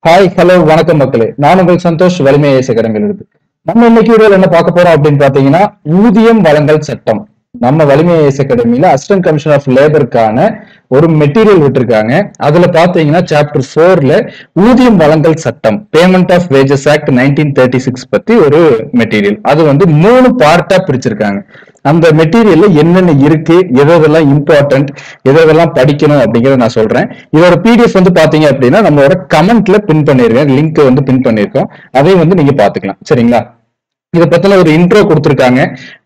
Hi hello வணக்கம் மக்களே. நான் உங்கள் சந்தோஷ், வலிமை ஐஏஎஸ் அகாடமியிலிருந்து. நம்ம இன்னைக்கு வீடியோல என்ன பார்க்க போறோம் அப்படின்னு பாத்தீங்கன்னா, ஊதியம் வழங்கல் சட்டம். நம்ம வலிமை ஐஏஎஸ் அகாடமியில அசிஸ்டன்ட் கமிஷனர் ஆஃப் லேபருக்கான ஒரு மெட்டீரியல் விட்டுருக்காங்க. அதுல பாத்தீங்கன்னா சாப்டர் 4ல ஊதியம் வழங்கல் சட்டம், பேமெண்ட் ஆஃப் வேஜஸ் ஆக்ட் 1936 பத்தி ஒரு மெட்டீரியல். அது வந்து 3 பார்ட்டா பிரிச்சிருக்காங்க. அந்த மெட்டீரியல்ல என்னென்ன இருக்கு, எதெல்லாம் இம்பார்ட்டன்ட், எதெல்லாம் படிக்கணும் அப்படிங்கறத நான் சொல்றேன். இதோட பிடிஎஃப் வந்து பாத்தீங்க அப்படின்னா நம்மளோட கமெண்ட்ல பின் பண்ணிருக்கேன், லிங்க் வந்து பின் பண்ணிருக்கோம். அதையும் வந்து நீங்க பாத்துக்கலாம். சரிங்களா? இதை பத்தின ஒரு இன்ட்ரோ கொடுத்திருக்காங்க.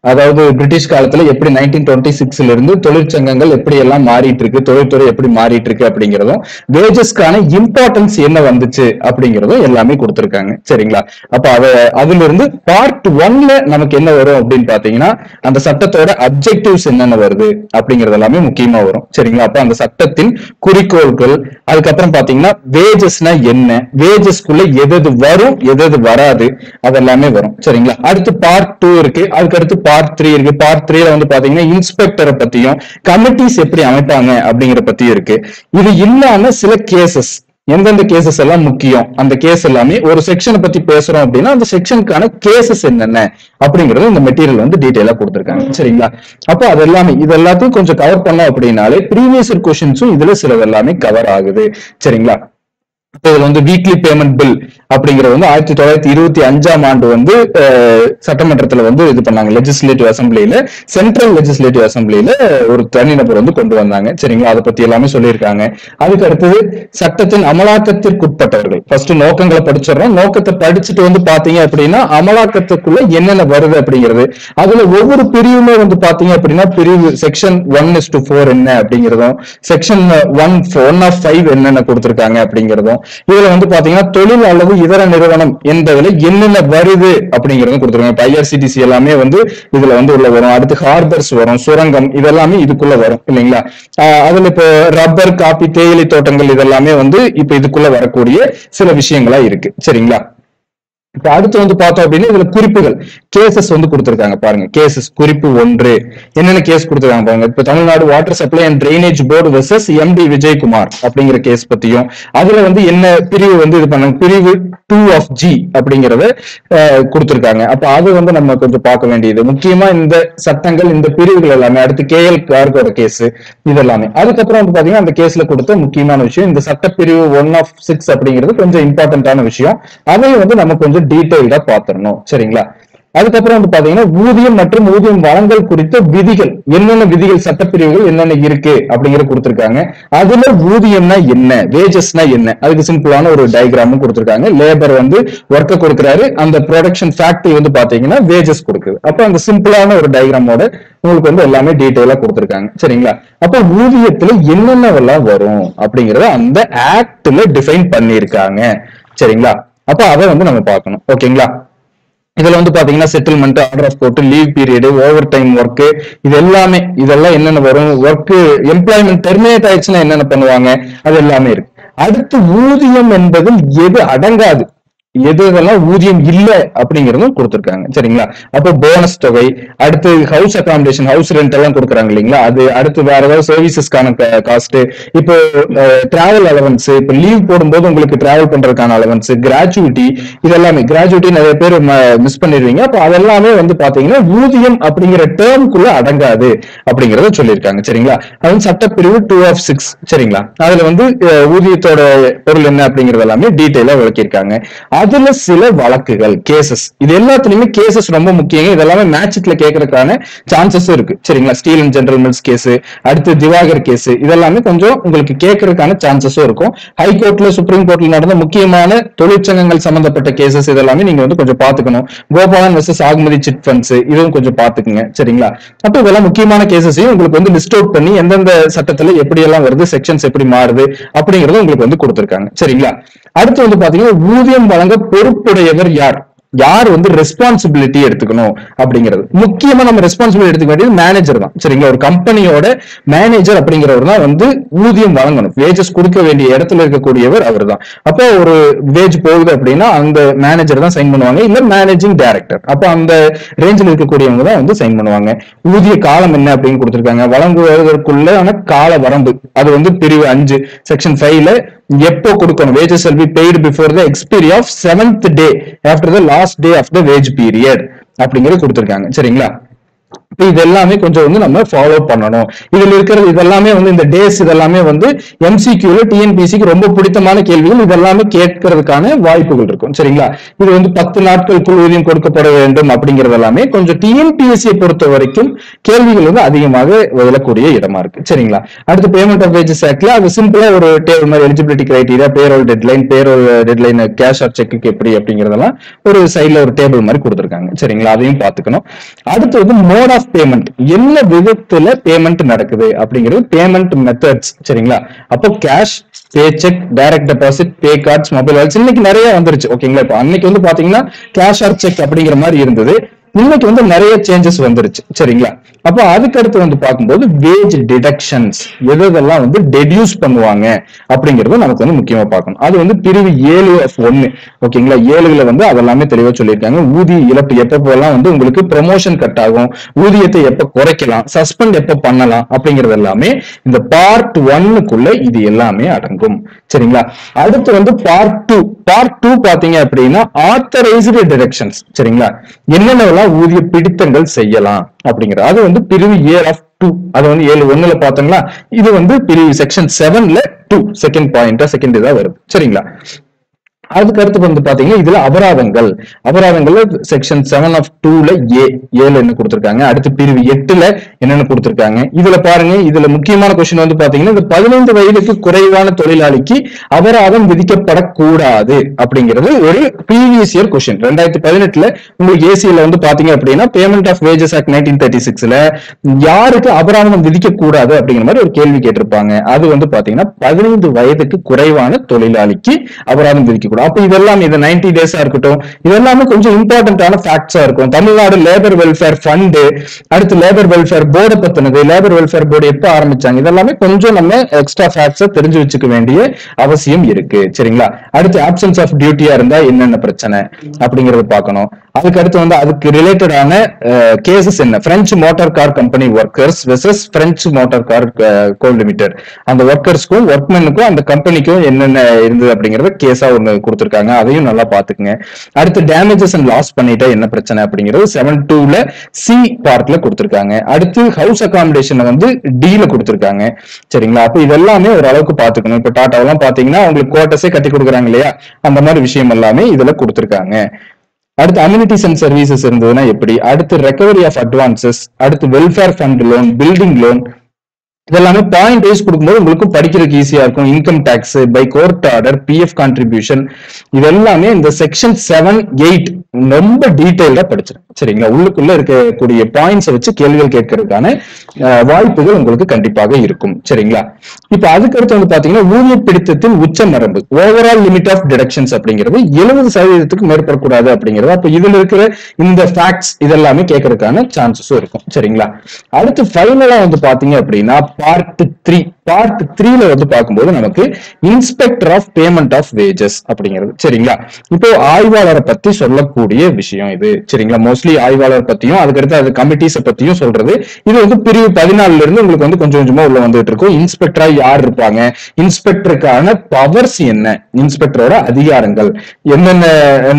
அதாவது பிரிட்டிஷ் காலத்துல எப்படி 1926ல இருந்து தொழிற்சங்கங்கள் எப்படி எல்லாம் மாறிட்டு இருக்கு, தொழில்துறை எப்படி மாறிட்டு இருக்கு அப்படிங்கிறதும், வேஜஸ்க்கான இம்பார்ட்டன்ஸ் என்ன வந்துச்சு அப்படிங்கிறதும் எல்லாமே கொடுத்திருக்காங்க. சரிங்களா? அப்ப அதுல இருந்து பார்ட் 1ல நமக்கு என்ன வரும் அப்படின்னு பாத்தீங்கன்னா, அந்த சட்டத்தோட அப்ஜெக்டிவ்ஸ் என்னென்ன வருது அப்படிங்கிறது எல்லாமே முக்கியமா வரும். சரிங்களா? அப்ப அந்த சட்டத்தின் குறிக்கோள்கள், அதுக்கப்புறம் பாத்தீங்கன்னா வேஜஸ்னா என்ன, வேஜஸ்க்குள்ள எது வரும் எது வராது, அதெல்லாமே வரும். சரிங்களா? அடுத்து பார்ட் 2 இருக்கு, அதுக்கு அடுத்து பார்ட் 3 இருக்கு. பார்ட் 3ல வந்து பாத்தீங்கன்னா இன்ஸ்பெக்டரை பத்தியும் கமிட்டிஸ் எப்படி அமைப்பாங்க அப்படிங்கிற பத்தியும் இருக்கு. இது இல்லாம சில கேசஸ், எந்தெந்த கேசஸ் எல்லாம் முக்கியம், அந்த கேஸ் எல்லாமே ஒரு செக்ஷனை பத்தி பேசுறோம் அப்படின்னா அந்த செக்ஷனுக்கான கேசஸ் என்னென்ன அப்படிங்கறது இந்த மெட்டீரியல் வந்து டீடைலா கொடுத்திருக்காங்க. சரிங்களா? அப்போ அது எல்லாமே இது எல்லாத்தையும் கொஞ்சம் கவர் பண்ணோம் அப்படின்னாலே ப்ரீவியஸ் கொஸ்டின்ஸும் இதுல சிலது எல்லாமே கவர் ஆகுது. சரிங்களா? இதுல வந்து வீக்லி பேமெண்ட் பில் அப்படிங்கிறது வந்து 1925ஆம் ஆண்டு வந்து சட்டமன்றத்துல வந்து இது பண்ணாங்க. லெஜிஸ்லேட்டிவ் அசம்பிளியில, சென்ட்ரல் லெஜிஸ்லேட்டிவ் அசம்பிளியில ஒரு தனிநபர் வந்து கொண்டு வந்தாங்க. சரிங்களா? அதை பத்தி எல்லாமே சொல்லியிருக்காங்க. அதுக்கு அடுத்தது சட்டத்தின் அமலாக்கத்திற்குட்பட்டவர்கள். ஃபர்ஸ்ட் நோக்கங்களை படிச்சிடறோம். நோக்கத்தை படிச்சுட்டு வந்து பாத்தீங்க அப்படின்னா அமலாக்கத்துக்குள்ள என்னென்ன வருது அப்படிங்கிறது, அதுல ஒவ்வொரு பிரிவுமே வந்து பாத்தீங்க அப்படின்னா பிரிவு செக்ஷன் 1:4 என்ன அப்படிங்கிறதும், செக்ஷன் 1 என்னென்ன கொடுத்திருக்காங்க அப்படிங்கிறதும், இதுல வந்து பாத்தீங்கன்னா தொழில் அல்லது இதர நிறுவனம் என்பதுல என்னென்ன வருது அப்படிங்கறத கொடுத்துருக்காங்க. ஐஆர்சிடிசி எல்லாமே வந்து இதுல வந்து உள்ள வரும். அடுத்து ஹார்பர்ஸ் வரும், சுரங்கம், இதெல்லாமே இதுக்குள்ள வரும் இல்லைங்களா? அதுல இப்போ ரப்பர், காபி, தேயிலை தோட்டங்கள் இதெல்லாமே வந்து இப்ப இதுக்குள்ள வரக்கூடிய சில விஷயங்களா இருக்கு. சரிங்களா? இப்ப அடுத்து வந்து பார்த்தோம் அப்படின்னா இதுல குறிப்புகள், கேசஸ் வந்து கொடுத்திருக்காங்க. பாருங்க, கேசஸ் குறிப்பு 1 என்னென்ன கேஸ் கொடுத்திருக்காங்க பாருங்க. இப்ப Tamil Nadu water supply and drainage board versus MD Vijayakumar அப்படிங்கிற கேஸ் பத்தியும், அதுல வந்து என்ன பிரிவு வந்து இது பண்ணாங்க, பிரிவு 2 அப்படிங்கறத கொடுத்திருக்காங்க. அப்ப அது வந்து நம்ம கொஞ்சம் பார்க்க வேண்டியது முக்கியமா இந்த சட்டங்கள், இந்த பிரிவுகள் எல்லாமே. அடுத்து கேஎல் கிளார்க்கோட கேஸ் இதெல்லாமே. அதுக்கப்புறம் வந்து பாத்தீங்கன்னா அந்த கேஸ்ல கொடுத்த முக்கியமான விஷயம் இந்த சட்டப்பிரிவு 1/6 அப்படிங்கிறது கொஞ்சம் இம்பார்ட்டன்டான விஷயம். அதையும் வந்து நம்ம கொஞ்சம் டீடைல்டா பாத்துறணும். சரிங்களா? அதுக்கப்புறம் வந்து பாத்தீங்கன்னா ஊதியம் மற்றும் ஊதியம் வழங்கல் குறித்த விதிகள், என்னென்ன விதிகள், சட்டப்பிரிவுகள் என்னென்ன இருக்கு அப்படிங்கறது கொடுத்திருக்காங்க. அதுல ஊதியம்னா என்ன, வேஜஸ்னா என்ன, அதுக்கு சிம்பிளான ஒரு டயக்ராமும் கொடுத்திருக்காங்க. லேபர் வந்து ஒர்க்க கொடுக்கிறாரு, அந்த ப்ரொடக்ஷன் ஃபேக்டரி வந்து பாத்தீங்கன்னா வேஜஸ் கொடுக்குது. அப்ப அந்த சிம்பிளான ஒரு டயக்ராமோட உங்களுக்கு வந்து எல்லாமே டீடைலா கொடுத்திருக்காங்க. சரிங்களா? அப்ப ஊதியத்துல என்னென்னவெல்லாம் வரும் அப்படிங்கறத அந்த ஆக்ட்ல டிஃபைன் பண்ணிருக்காங்க. சரிங்களா? அப்ப அதை வந்து நம்ம பார்க்கணும். ஓகேங்களா? இதுல வந்து பாத்தீங்கன்னா settlement, order of court, leave period, overtime work, இதெல்லாம் என்னென்ன வரும், ஒர்க் எம்ப்ளாய்மெண்ட் டெர்மினேட் ஆயிடுச்சுன்னா என்னென்ன பண்ணுவாங்க, அது எல்லாமே இருக்கு. அடுத்து ஊதியம் என்பதில் எது அடங்காது, எதெல்லாம் ஊதியம் இல்ல அப்படிங்கறதும் கொடுத்திருக்காங்க. சரிங்களா? அப்போ போனஸ் தொகை, அடுத்து ஹவுஸ் அகாமடேஷன், ஹவுஸ் ரெண்ட் எல்லாம் கொடுக்குறாங்க இல்லைங்களா, அது அடுத்து வேற ஏதாவது சர்வீசஸ்க்கான காஸ்ட், இப்போ டிராவல் அலவன்ஸ், இப்போ லீவ் போடும்போது உங்களுக்கு டிராவல் பண்றதுக்கான அலவன்ஸ், கிராஜுவிட்டி, இதெல்லாமே. கிராஜுவிட்டி நிறைய பேர் மிஸ் பண்ணிடுவீங்க. அப்போ அதெல்லாமே வந்து பாத்தீங்கன்னா ஊதியம் அப்படிங்கிற டேர்ம்குள்ள அடங்காது அப்படிங்கறத சொல்லியிருக்காங்க. சரிங்களா? அது சட்டப்பிரிவு 2/6. சரிங்களா? அதுல வந்து ஊதியத்தோட பொருள் என்ன அப்படிங்கறது எல்லாமே டீடைலா விளக்கியிருக்காங்க. அதுல சில வழக்குகள், கேசஸ், இது எல்லாத்துலயுமே கேசஸ் ரொம்ப முக்கியம். இதெல்லாமே மேட்ச்ல கேட்கறதுக்கான சான்சஸ் இருக்கு. சரிங்களா? Steel and general mills case, அடுத்து திவாகர் கேஸ், இதெல்லாமே கொஞ்சம் உங்களுக்கு கேட்கறதுக்கான சான்சஸும் இருக்கும். ஹைகோர்ட்ல, சுப்ரீம் கோர்ட்ல நடந்த முக்கியமான தொழிற்சங்கங்கள் சம்பந்தப்பட்ட கேசஸ் இதெல்லாமே நீங்க வந்து கொஞ்சம் பாத்துக்கணும். கோபாலன் வெர்சஸ் ஆகுமதி சிட் ஃபண்ட்ஸ், இதுவும் கொஞ்சம் பாத்துக்குங்க. சரிங்களா? அப்ப இதெல்லாம் முக்கியமான கேசஸையும் உங்களுக்கு வந்து லிஸ்ட் அவுட் பண்ணி எந்தெந்த சட்டத்துல எப்படி எல்லாம் வருது, செக்ஷன்ஸ் எப்படி மாறுது அப்படிங்கறது உங்களுக்கு வந்து கொடுத்திருக்காங்க. சரிங்களா? அடுத்து வந்து பாத்தீங்கன்னா ஊதியம் வழங்க பொறுப்புடையவர் யார், யார் வந்து ரெஸ்பான்சிபிலிட்டி எடுத்துக்கணும் அப்படிங்கிறது. முக்கியமா நம்ம ரெஸ்பான்சிபிலிட்டி எடுத்துக்க வேண்டியது மேனேஜர் தான். சரிங்களா? ஒரு கம்பெனியோட மேனேஜர் அப்படிங்கிறவர் தான் வந்து ஊதியம் வழங்கணும். வேஜஸ் கொடுக்க வேண்டிய இடத்துல இருக்கக்கூடியவர் அவர் தான். அப்போ ஒரு வேஜ் போகுது அப்படின்னா அந்த மேனேஜர் தான் சைன் பண்ணுவாங்க, இல்ல மேனேஜிங் டைரக்டர். அப்ப அந்த ரேஞ்சில் இருக்கக்கூடியவங்க தான் வந்து சைன் பண்ணுவாங்க. ஊதிய காலம் என்ன அப்படின்னு கொடுத்திருக்காங்க. வழங்குவதற்குள்ளான கால வரம்பு, அது வந்து பிரிவு 5 செக்ஷன் 5ல எப்போ கொடுக்கணும், wages shall be paid before the expiry of 7th day after the last day of the wage period அப்படிங்கிறது கொடுத்திருக்காங்க. சரிங்களா? இது எல்லாமே கொஞ்சம் வந்து நம்ம ஃபாலோ பண்ணணும். இதுல இருக்கிறது இதெல்லாமே வந்து இந்த டேஸ் இதெல்லாமே வந்து எம்சிக்யூல டிஎன்பிசிக்கு ரொம்ப பிடித்தமான கேள்விகள், இதெல்லாமே கேட்கறதுக்கான வாய்ப்புகள் இருக்கும். சரிங்களா? இது வந்து 10 நாட்களுக்குள் ஊதியம் கொடுக்கப்பட வேண்டும் அப்படிங்கிறது எல்லாமே கொஞ்சம் டிஎன்பிஎஸ்சியை பொறுத்த வரைக்கும் கேள்விகள் வந்து அதிகமாக விழக்கூடிய இடமா இருக்கு. சரிங்களா? அடுத்து பேமெண்ட் ஆஃப் வேஜஸ் ஆக்ட்ல அது சிம்பிளா ஒரு டேபிள் மாதிரி eligibility criteria, payroll deadline, cash or cheque எப்படி அப்படிங்கறதெல்லாம் ஒரு சைட்ல ஒரு டேபிள் மாதிரி கொடுத்திருக்காங்க. சரிங்களா? அதையும் பாத்துக்கணும். அடுத்து வந்து மோட் ஆஃப் பேமெண்ட், என்ன விதத்துல பேமெண்ட் நடக்குது அப்படிங்கிறது பேமெண்ட் மெத்தட்ஸ். சரிங்களா? அப்போ cash, pay check, direct deposit, பே கார்ட்ஸ், மொபைல் வாலெட்ஸ் இன்னைக்கு நிறைய வந்துருச்சு. ஓகேங்களா? இப்போ அன்னைக்கு வந்து பாத்தீங்கன்னா கேஷ் ஆர் செக் அப்படிங்கிற மாதிரி இருந்தது. இன்னைக்கு வந்து நிறைய சேஞ்சஸ் வந்துருச்சு. சரிங்களா? அப்போ அதுக்கு அடுத்து வந்து பார்க்கும்போது வேஜ் டிடக்ஷன்ஸ் எதெல்லாம் வந்து டெடியூஸ் பண்ணுவாங்க அப்படிங்கறது நமக்கு வந்து முக்கியமா பார்க்கணும். அது வந்து பிரிவு 7(1). ஓகேங்களா? 7ல வந்து அதெல்லாமே தெளிவா சொல்லியிருக்காங்க. ஊதிய இழப்பு எப்பப்பெல்லாம் வந்து உங்களுக்கு ப்ரமோஷன் கட் ஆகும், ஊதியத்தை எப்ப குறைக்கலாம், சஸ்பெண்ட் எப்ப பண்ணலாம் அப்படிங்கிறது எல்லாமே இந்த பார்ட் 1க்குள்ள இது எல்லாமே அடங்கும். சரிங்களா? அடுத்து வந்து பார்ட் 2 பாத்தீங்க அப்படின்னா ஆத்தரைஸ்டு டிடக்ஷன்ஸ். சரிங்களா? என்னென்ன ஊதிய பிடித்தங்கள் செய்யலாம் அப்படிங்கிறது அது வந்து பிரிவு 7(2). அது வந்து 7(1)ல பாத்தீங்களா, இது வந்து பிரிவு செக்ஷன் 7ல 2 செகண்ட் பாயிண்டா செகண்ட் இதா வருது. சரிங்களா? அதுக்கு அடுத்து வந்து பாத்தீங்கன்னா இதுல அபராதங்கள்ல செக்ஷன் 7(2)ல ஏல என்ன கொடுத்திருக்காங்க. அடுத்து பிரிவு 8ல என்னென்ன கொடுத்திருக்காங்க. இதுல பாருங்க, இதுல முக்கியமான கொஸ்டின் வந்து பாத்தீங்கன்னா இந்த 15 வயதுக்கு குறைவான தொழிலாளிக்கு அபராதம் விதிக்கப்படக்கூடாது அப்படிங்கிறது ஒரு ப்ரீவியஸ் இயர் கொஸ்டின். 2018ல உங்களுக்கு ஏசியில வந்து பாத்தீங்க அப்படின்னா பேமெண்ட் ஆஃப் வேஜஸ் ஆக்ட் 1936ல யாருக்கு அபராதம் விதிக்க கூடாது அப்படிங்கிற மாதிரி ஒரு கேள்வி கேட்டிருப்பாங்க. அது வந்து பாத்தீங்கன்னா 15 வயதுக்கு குறைவான தொழிலாளிக்கு அபராதம் விதிக்க. அப்ப இதெல்லாம் இந்த 90 டேஸா இருக்கட்டும், இதெல்லாமே கொஞ்சம் இம்பார்ட்டன்டான ஃபேக்ட்ஸா இருக்கும். தமிழ்நாடு லேபர் வெல்ஃபேர் ஃபண்ட், அடுத்து labour welfare board பத்தினது, labour welfare board எப்ப ஆரம்பிச்சாங்க, இதெல்லாமே கொஞ்சம் நம்ம எக்ஸ்ட்ரா ஃபேக்ட்ஸை தெரிஞ்சு வச்சுக்க வேண்டிய அவசியம் இருக்கு. சரிங்களா? அடுத்து ஆப்சன்ஸ் ஆஃப் டியூட்டியா இருந்தா என்னென்ன பிரச்சனை அப்படிங்கறத பார்க்கணும். அதுக்கு அடுத்து வந்து அதுக்கு ரிலேட்டடான கேசஸ் என்ன, French motor car company workers versus French motor car co limited, அந்த ஒர்க்கர்ஸ்க்கும் ஒர்க்மெனுக்கும் அந்த கம்பெனிக்கும் என்னென்ன இருந்தது அப்படிங்கறத கேஸா ஒண்ணு கொடுத்திருக்காங்க. அதையும் நல்லா பாத்துக்குங்க. அடுத்து டேமேஜஸ் அண்ட் லாஸ் பண்ணிட்டா என்ன பிரச்சனை அப்படிங்கிறது 7(2)ல சி பார்ட்ல கொடுத்திருக்காங்க. அடுத்து ஹவுஸ் அகாமடேஷன் வந்து டில கொடுத்திருக்காங்க. சரிங்களா? அப்ப இதெல்லாமே ஒரு அளவுக்கு பாத்துக்கணும். இப்ப டாட்டாவெல்லாம் பாத்தீங்கன்னா உங்களுக்கு குவார்ட்டர்ஸே கட்டி கொடுக்குறாங்க இல்லையா, அந்த மாதிரி விஷயம் எல்லாமே இதுல கொடுத்திருக்காங்க. அடுத்து அம்யூனிட்டிஸ் அண்ட் சர்வீசஸ் இருந்ததுன்னா எப்படி, அடுத்து ரெக்கவரி ஆஃப் அட்வான்சஸ், அடுத்து welfare fund loan, building loan, இதெல்லாமே பாயிண்ட் வைஸ் கொடுக்கும்போது உங்களுக்கு படிக்கிறதுக்கு ஈஸியா இருக்கும். Income tax, by court order, PF contribution, இதெல்லாமே இந்த செக்ஷன் 7, 8 ரொம்ப டீடைல்டா படிச்சிருக்கேன். சரிங்களா? உள்ளுக்குள்ள இருக்கக்கூடிய பாயிண்ட்ஸ் வச்சு கேள்விகள் கேட்கறதுக்கான வாய்ப்புகள் உங்களுக்கு கண்டிப்பாக இருக்கும். சரிங்களா? இப்ப அதுக்கடுத்து வந்து பாத்தீங்கன்னா ஊதிய பிடித்தத்தின் உச்ச மரபு, ஓவரால் லிமிட் ஆஃப் டிடக்ஷன்ஸ் அப்படிங்கிறது 70% மேற்படக்கூடாது அப்படிங்கிறது. அப்ப இதுல இருக்கிற இந்த ஃபேக்ட்ஸ் இதெல்லாமே கேட்கறதுக்கான சான்சஸும் இருக்கும். சரிங்களா? அடுத்து ஃபைனலா வந்து பாத்தீங்க அப்படின்னா பார்ட் 3ல வந்து பார்க்கும்போது நமக்கு inspector of payment of wages அப்படிங்கிறது. சரிங்களா? இப்போ ஆய்வாளரை பத்தி சொல்லக்கூடிய விஷயம் இது. சரிங்களா? மோஸ்ட்லி ஆய்வாளர் பத்தியும் அதுக்கடுத்து அது கமிட்டிஸை பத்தியும் சொல்றது. இது வந்து பிரிவு 14ல இருந்து உங்களுக்கு வந்து கொஞ்சம் கொஞ்சமா உள்ள வந்துட்டு இருக்கும். இன்ஸ்பெக்டரா யார் இருப்பாங்க, இன்ஸ்பெக்டருக்கான பவர்ஸ் என்ன, இன்ஸ்பெக்டரோட அதிகாரங்கள் என்னென்ன,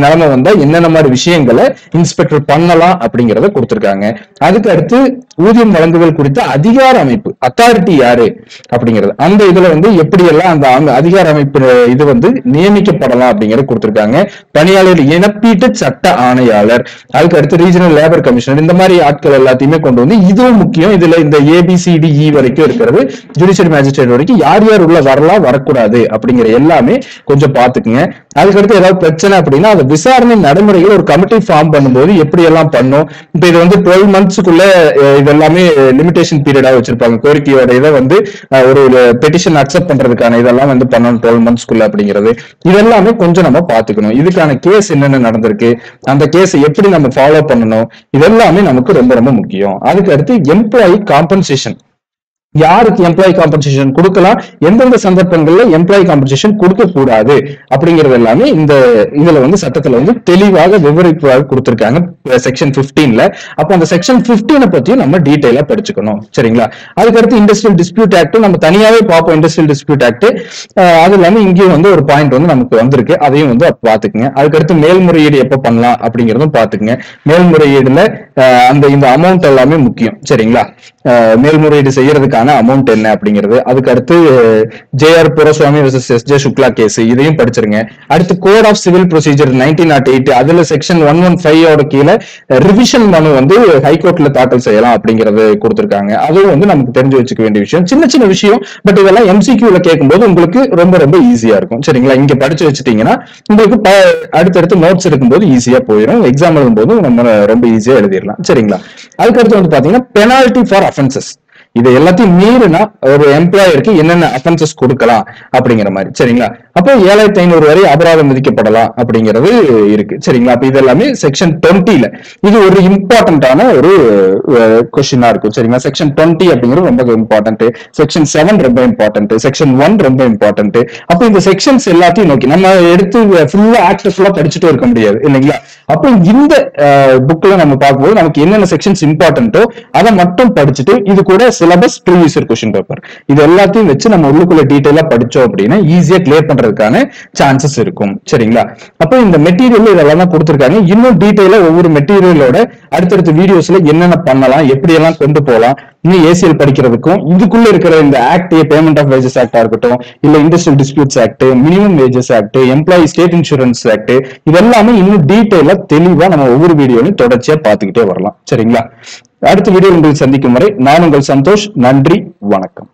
நிலைமை வந்தா என்னென்ன மாதிரி விஷயங்களை இன்ஸ்பெக்டர் பண்ணலாம் அப்படிங்கறத கொடுத்திருக்காங்க. அதுக்கு அடுத்து ஊதியம் வழங்குதல் குறித்த அதிகார அமைப்பு, அத்தாரிட்டி யாரு அப்படிங்கிறது, அந்த இதுல வந்து எப்படி எல்லாம் அந்த அதிகார அமைப்பு இது வந்து நியமிக்கப்படலாம் அப்படிங்கறது கொடுத்திருக்காங்க. பணியாளர் இழப்பீட்டு சட்ட ஆணையாளர், அதுக்கு அடுத்து ரீஜனல் லேபர் கமிஷனர், இந்த மாதிரி ஆட்கள் எல்லாத்தையுமே கொண்டு வந்து இதுவும் முக்கியம். இதுல இந்த ABCDE வரைக்கும் இருக்கிறது, ஜுடிஷியல் மேஜிஸ்ட்ரேட் வரைக்கும் யார் யார் உள்ள வரலாம் வரக்கூடாது அப்படிங்கிற எல்லாமே கொஞ்சம் பாத்துக்குங்க. அதுக்கடுத்து ஏதாவது பிரச்சனை அப்படின்னா அந்த விசாரணை நடைமுறைகள் ஒரு கமிட்டி ஃபார்ம் பண்ணும்போது எப்படி எல்லாம் பண்ணும். இப்ப இது வந்து 12 monthsக்குள்ள இதெல்லாமே லிமிடேஷன் பீரியடா வச்சிருப்பாங்க. கோரிக்கையோட இதை வந்து ஒரு பெட்டிஷன் அக்செப்ட் பண்றதுக்கான இதெல்லாம் வந்து பண்ணணும் 12 monthsக்குள்ள அப்படிங்கிறது. இதெல்லாமே கொஞ்சம் நம்ம பாத்துக்கணும். இதுக்கான கேஸ் என்னென்ன நடந்திருக்கு, அந்த கேஸ் எப்படி நம்ம ஃபாலோ பண்ணணும், இதெல்லாமே நமக்கு ரொம்ப ரொம்ப முக்கியம். அதுக்கு அடுத்து எம்ப்ளாயி காம்பன்சேஷன், யாருக்கு எம்ப்ளாயி காம்பன்சேஷன் கொடுக்கலாம், எந்தெந்த சந்தர்ப்பங்கள்ல எம்ப்ளாயி காம்பன்சேஷன் கொடுக்க கூடாது அப்படிங்கிறது எல்லாமே இந்த இதுல வந்து சட்டத்துல வந்து தெளிவாக விவரிப்பாக கொடுத்திருக்காங்க செக்ஷன் 15ல. அப்ப அந்த செக்ஷன் 15 பத்தியும் நம்ம டீடைலா படிச்சுக்கணும். சரிங்களா? அதுக்கடுத்து இண்டஸ்ட்ரியல் டிஸ்பியூட் ஆக்ட் நம்ம தனியாவே பார்ப்போம். இண்டஸ்ட்ரியல் டிஸ்பியூட் ஆக்ட் அது இல்லாம இங்கேயும் வந்து ஒரு பாயிண்ட் வந்து நமக்கு வந்திருக்கு, அதையும் வந்து பாத்துக்குங்க. அதுக்கடுத்து மேல்முறையீடு எப்ப பண்ணலாம் அப்படிங்கறதும் பாத்துக்குங்க. மேல்முறையீடுல அந்த இந்த அமௌண்ட் எல்லாமே முக்கியம். சரிங்களா? மேல்முறையீடு செய்யறதுக்கான அமௌண்ட் என்ன அப்படிங்கிறது. அதுக்கு அடுத்து JR Puraswamy versus SJ. Shukla case, இதையும் படிச்சிருங்க. அடுத்து கோட் ஆஃப் சிவில் ப்ரொசீஜர் 1908, அதுல செக்ஷன் 115 கீழே ரிவிஷன் மனு வந்து ஹைகோர்ட்ல தாக்கல் செய்யலாம் அப்படிங்கறது கொடுத்திருக்காங்க. அதுவும் வந்து நமக்கு தெரிஞ்சு வச்சுக்க வேண்டிய விஷயம், சின்ன சின்ன விஷயம். பட் இதெல்லாம் எம்சிக்யூல கேட்கும்போது உங்களுக்கு ரொம்ப ரொம்ப ஈஸியா இருக்கும். சரிங்களா? இங்க படிச்சு வச்சுட்டீங்கன்னா உங்களுக்கு அடுத்தடுத்து நோட்ஸ் இருக்கும்போது ஈஸியா போயிடும். எக்ஸாம் எழுதும்போது நம்ம ரொம்ப ஈஸியா எழுதிடலாம். சரிங்களா? அதுக்கடுத்து வந்து பாத்தீங்கன்னா பெனால்டி ஃபார் அஃபென்சஸ். இது எல்லாத்தையும் மீறினா ஒரு எம்ப்ளாயருக்கு என்னென்ன அஃபென்சஸ் கொடுக்கலாம் அப்படிங்கிற மாதிரி. சரிங்களா? அப்போ 7500 வரை அபராதம் விதிக்கப்படலாம் அப்படிங்கிறது இருக்கு. சரிங்களா? அப்ப இது எல்லாமே செக்ஷன் 20ல இது ஒரு இம்பார்ட்டன்டான ஒரு கொஸ்டினா இருக்கும். சரிங்களா? செக்ஷன் 20 அப்படிங்கிறது ரொம்ப இம்பார்ட்டன்ட். செக்ஷன் 7 ரொம்ப இம்பார்ட்டன்ட். செக்ஷன் 1 ரொம்ப இம்பார்ட்டன்ட். அப்ப இந்த செக்ஷன்ஸ் எல்லாத்தையும் நோக்கி நம்ம எடுத்து ஃபுல்லா ஆக்ட் ஃபுல்லா படிச்சுட்டு இருக்க முடியாது இல்லைங்களா? அப்போ இந்த புக்ல நம்ம பார்க்கும்போது நமக்கு என்னென்ன செக்ஷன்ஸ் இம்பார்ட்டன்ட்டோ அதை மட்டும் படிச்சுட்டு இது கூட syllabus previous year question paper இது எல்லாத்தையும் வச்சு நம்ம உள்ளுக்குள்ள டீடைலா படிச்சோம் அப்படின்னா ஈஸியா கிளியர் பண்றதுக்கான சான்சஸ் இருக்கும். சரிங்களா? அப்போ இந்த மெட்டீரியல் இதெல்லாம் தான் கொடுத்திருக்காங்க. இன்னும் டீடைலா ஒவ்வொரு மெட்டீரியலோட அடுத்தடுத்த வீடியோஸ்ல என்னென்ன பண்ணலாம், எப்படி எல்லாம் கொண்டு போகலாம், இன்னும் ஏசிஎல் படிக்கிறதுக்கும் இதுக்குள்ள இருக்கிற இந்த ஆக்ட், பேமெண்ட் ஆஃப் வேஜஸ் ஆக்டா இருக்கட்டும், இல்ல industrial disputes act, minimum wages act, employee state insurance act, இதெல்லாமே இன்னும் டீடைலா தெளிவா நம்ம ஒவ்வொரு வீடியோலையும் தொடர்ச்சியா பார்த்துக்கிட்டே வரலாம். சரிங்களா? அடுத்த வீடியோ உங்களுக்கு சந்திக்கும் வரை நான் உங்கள் சந்தோஷ். நன்றி, வணக்கம்.